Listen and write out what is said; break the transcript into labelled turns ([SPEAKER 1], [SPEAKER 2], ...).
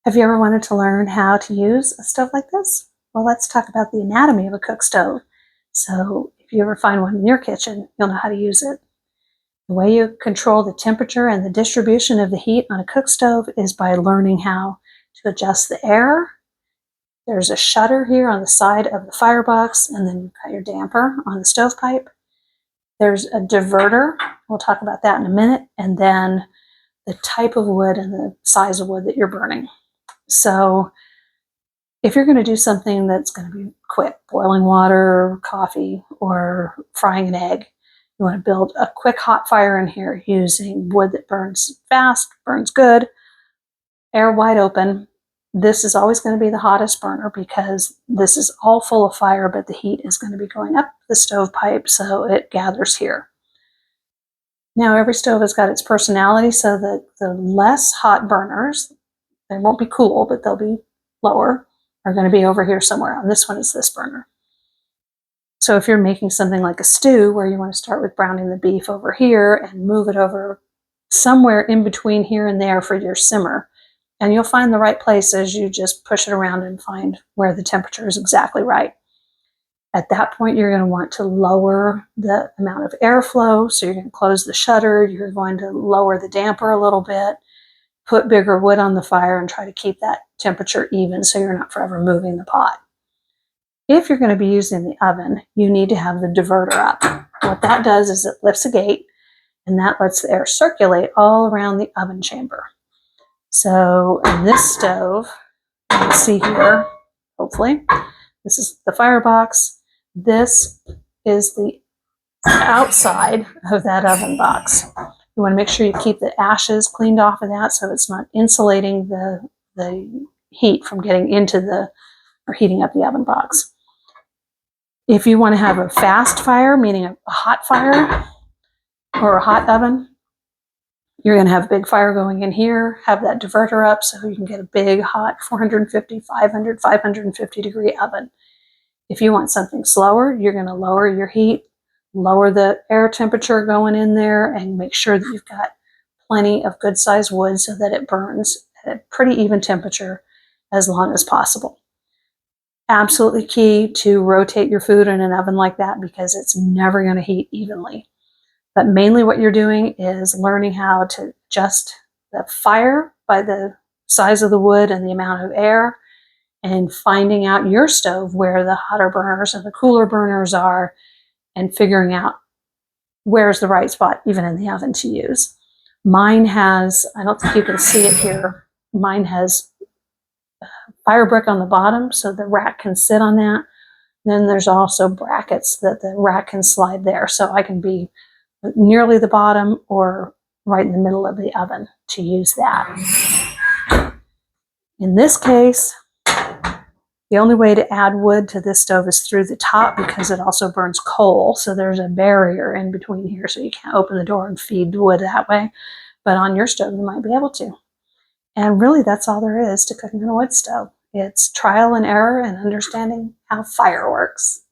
[SPEAKER 1] Have you ever wanted to learn how to use a stove like this? Well, let's talk about the anatomy of a cook stove. So if you ever find one in your kitchen, you'll know how to use it. The way you control the temperature and the distribution of the heat on a cook stove is by learning how to adjust the air. There's a shutter here on the side of the firebox, and then you've got your damper on the stovepipe. There's a diverter. We'll talk about that in a minute. And then the type of wood and the size of wood that you're burning. So if you're going to do something that's going to be quick, boiling water, coffee, or frying an egg, you want to build a quick hot fire in here using wood that burns fast, burns good, air wide open. This is always going to be the hottest burner because this is all full of fire, but the heat is going to be going up the stovepipe, so it gathers here. Now, every stove has got its personality, so that the less hot burners, they won't be cool, but they'll be lower, are going to be over here somewhere. On this one is this burner. So if you're making something like a stew where you want to start with browning the beef over here and move it over somewhere in between here and there for your simmer, and you'll find the right place as you just push it around and find where the temperature is exactly right. At that point, you're going to want to lower the amount of airflow. So you're going to close the shutter. You're going to lower the damper a little bit, put bigger wood on the fire, and try to keep that temperature even so you're not forever moving the pot. If you're going to be using the oven, you need to have the diverter up. What that does is it lifts a gate, and that lets the air circulate all around the oven chamber. So in this stove, you can see here, hopefully, this is the firebox. This is the outside of that oven box. You want to make sure you keep the ashes cleaned off of that so it's not insulating the heat from getting into or heating up the oven box. If you want to have a fast fire, meaning a hot fire or a hot oven, you're going to have a big fire going in here, have that diverter up so you can get a big hot 450, 500, 550 degree oven. If you want something slower, you're going to lower your heat, lower the air temperature going in there, and make sure that you've got plenty of good sized wood so that it burns at a pretty even temperature as long as possible. Absolutely key to rotate your food in an oven like that because it's never going to heat evenly. But mainly what you're doing is learning how to adjust the fire by the size of the wood and the amount of air, and finding out your stove where the hotter burners and the cooler burners are, and figuring out where's the right spot, even in the oven, to use. Mine has, I don't think you can see it here, mine has fire brick on the bottom so the rack can sit on that. Then there's also brackets that the rack can slide there, so I can be nearly the bottom or right in the middle of the oven to use that. In this case, the only way to add wood to this stove is through the top because it also burns coal. So there's a barrier in between here, so you can't open the door and feed wood that way. But on your stove, you might be able to. And really, that's all there is to cooking on a wood stove. It's trial and error and understanding how fire works.